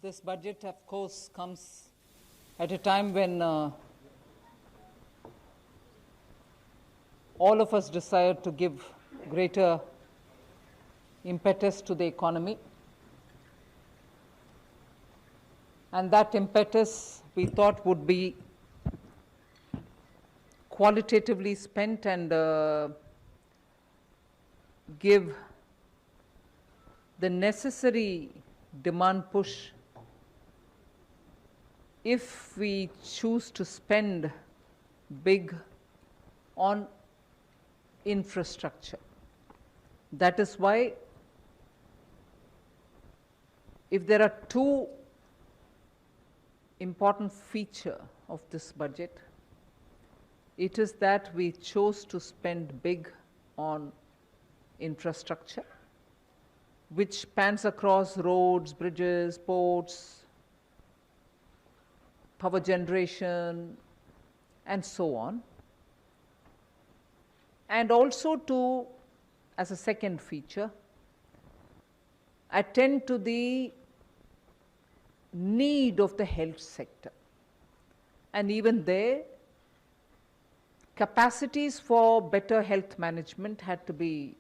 This budget, of course, comes at a time when all of us desire to give greater impetus to the economy. And that impetus we thought would be qualitatively spent and give the necessary demand push if we choose to spend big on infrastructure. That is why, if there are two important features of this budget, it is that we chose to spend big on infrastructure, which spans across roads, bridges, ports, power generation, and so on. And also to, as a second feature, attend to the need of the health sector. And even there, capacities for better health management had to be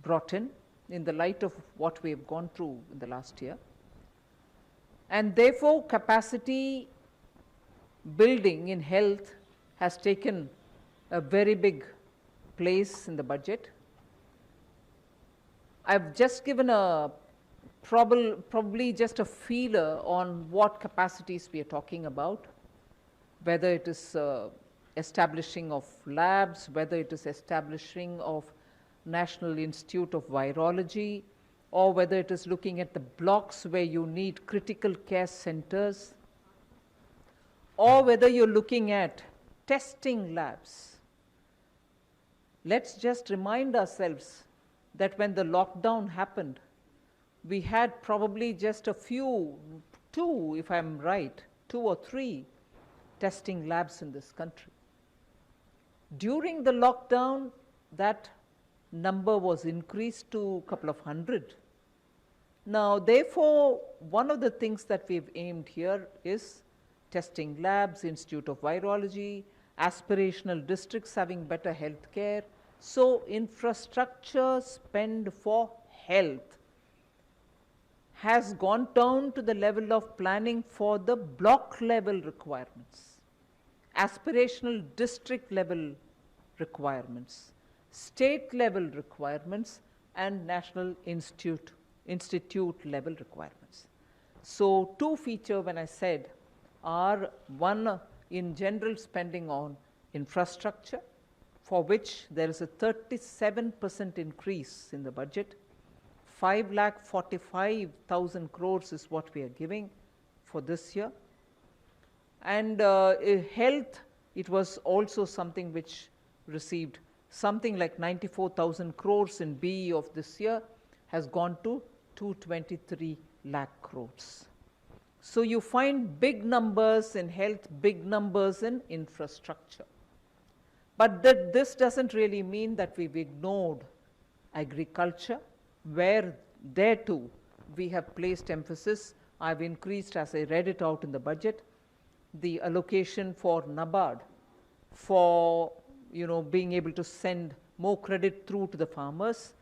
brought in the light of what we have gone through in the last year. And therefore, capacity building in health has taken a very big place in the budget. I've just given a probably just a feeler on what capacities we are talking about, whether it is establishing of labs, whether it is establishing of National Institute of Virology, or whether it is looking at the blocks where you need critical care centers, or whether you're looking at testing labs. Let's just remind ourselves that when the lockdown happened, we had probably just a few, two, if I'm right, 2 or 3 testing labs in this country. During the lockdown, that number was increased to a couple of hundred. Now, therefore, one of the things that we've aimed here is testing labs, Institute of Virology, aspirational districts having better health care. So, infrastructure spend for health has gone down to the level of planning for the block level requirements, aspirational district level requirements, state level requirements, and national institute level requirements. So, two features when I said are one in general spending on infrastructure, for which there is a 37% increase in the budget. 5,45,000 crores is what we are giving for this year. And health, it was also something which received something like 94,000 crores in BE of this year, has gone to 223 lakh crores. So you find big numbers in health, big numbers in infrastructure. But this doesn't really mean that we've ignored agriculture, where there too we have placed emphasis. I've increased, as I read it out in the budget, the allocation for NABARD for being able to send more credit through to the farmers.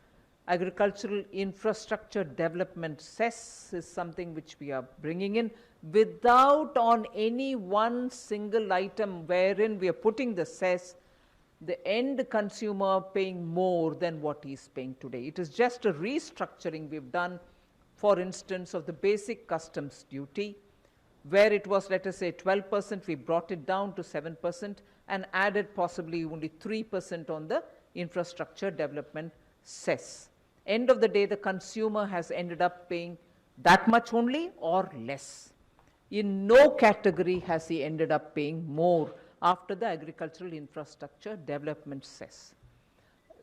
Agricultural infrastructure development cess is something which we are bringing in without on any one single item wherein we are putting the cess, the end consumer paying more than what he is paying today. It is just a restructuring we've done, for instance, of the basic customs duty, where it was, let us say, 12%, we brought it down to 7% and added possibly only 3% on the infrastructure development cess. End of the day, the consumer has ended up paying that much only or less. In no category has he ended up paying more after the agricultural infrastructure development cess.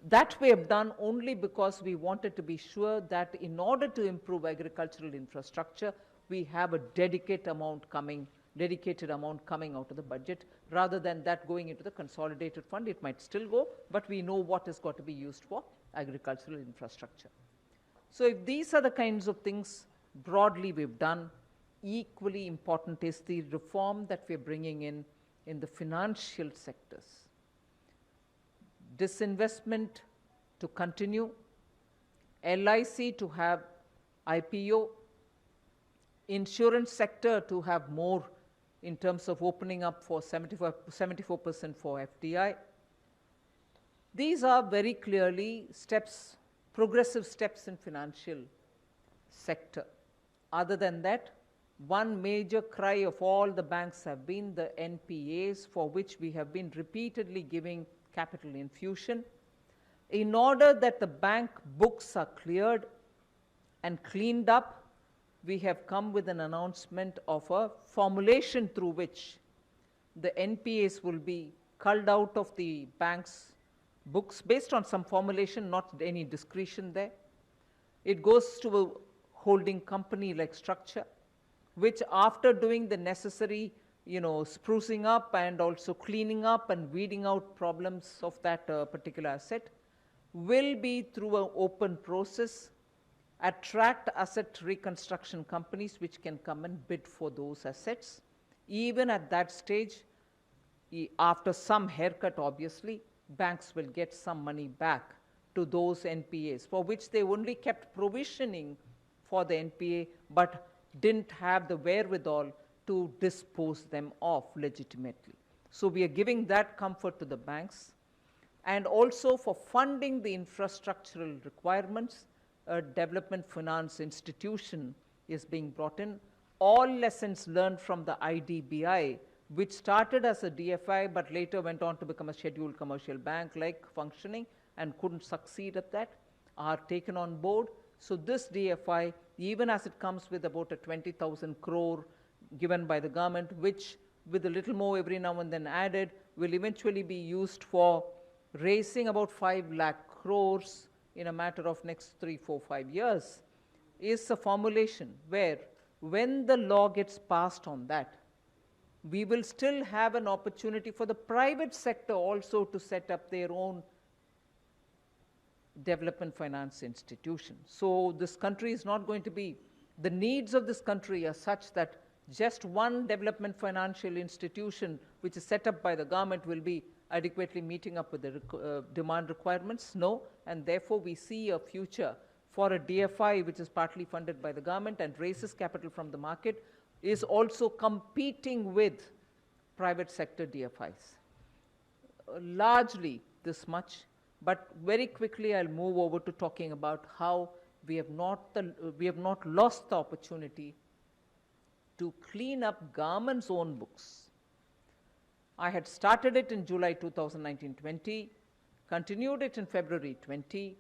That we have done only because we wanted to be sure that in order to improve agricultural infrastructure, we have a dedicated amount coming out of the budget, rather than that going into the consolidated fund. It might still go, but we know what has got to be used for agricultural infrastructure. So if these are the kinds of things broadly we've done, equally important is the reform that we're bringing in the financial sectors. Disinvestment to continue, LIC to have IPO, insurance sector to have more in terms of opening up for 74% for FDI. These are very clearly steps, progressive steps in financial sector. Other than that, one major cry of all the banks have been the NPAs, for which we have been repeatedly giving capital infusion. In order that the bank books are cleared and cleaned up, we have come with an announcement of a formulation through which the NPAs will be culled out of the bank's books based on some formulation, not any discretion there. It goes to a holding company like structure, which after doing the necessary, sprucing up and also cleaning up and weeding out problems of that particular asset, will be through an open process, attract asset reconstruction companies which can come and bid for those assets. Even at that stage, after some haircut obviously, banks will get some money back to those NPAs, for which they only kept provisioning for the NPA, but didn't have the wherewithal to dispose them off legitimately. So we are giving that comfort to the banks. And also for funding the infrastructural requirements, a development finance institution is being brought in. All lessons learned from the IDBI, which started as a DFI but later went on to become a scheduled commercial bank-like functioning and couldn't succeed at that, are taken on board. So this DFI, even as it comes with about a 20,000 crore given by the government, which with a little more every now and then added, will eventually be used for raising about 5 lakh crores in a matter of next 3, 4, 5 years, is a formulation where when the law gets passed on that, we will still have an opportunity for the private sector also to set up their own development finance institution. So this country is not going to be, the needs of this country are such that just one development financial institution which is set up by the government will be adequately meeting up with the demand requirements. No, and therefore we see a future for a DFI which is partly funded by the government and raises capital from the market, is also competing with private sector DFIs. Largely this much, but very quickly I'll move over to talking about how we have not lost the opportunity to clean up government's own books. I had started it in July 2019-20, continued it in February 20,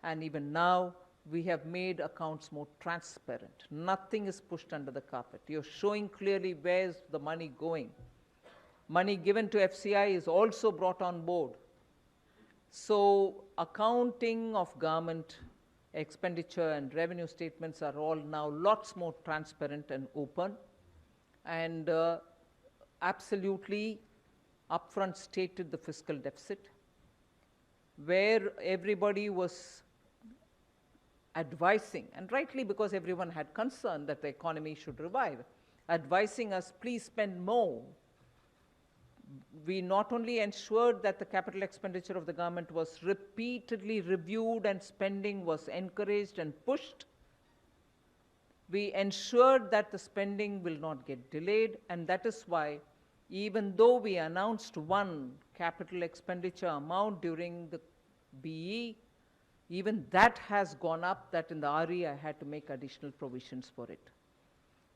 and even now we have made accounts more transparent. Nothing is pushed under the carpet. You're showing clearly where's the money going. Money given to FCI is also brought on board. So accounting of government expenditure and revenue statements are all now lots more transparent and open, and absolutely upfront stated the fiscal deficit, where everybody was advising, and rightly because everyone had concern that the economy should revive, advising us, please spend more. We not only ensured that the capital expenditure of the government was repeatedly reviewed and spending was encouraged and pushed, we ensured that the spending will not get delayed, and that is why even though we announced one capital expenditure amount during the BE, even that has gone up, that in the RE I had to make additional provisions for it.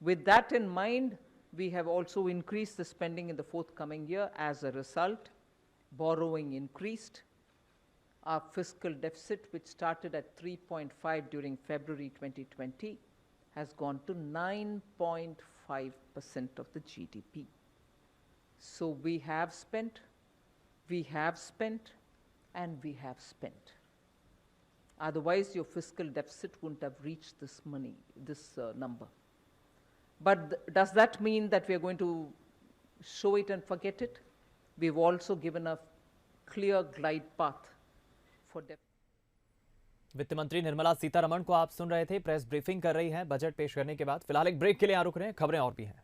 With that in mind, we have also increased the spending in the forthcoming year. As a result, borrowing increased. Our fiscal deficit, which started at 3.5 during February 2020, has gone to 9.5% of the GDP. So we have spent, and we have spent. Otherwise, your fiscal deficit wouldn't have reached this money, this number. But does that mean that we are going to show it and forget it? We've also given a clear glide path for deficit. वित्त मंत्री निर्मला सीतारमण को आप सुन रहे थे, press briefing कर रही हैं budget पेश करने के बाद। फिलहाल एक ब्रेक के लिए यहाँ रुक रहे हैं, खबरें और भी हैं।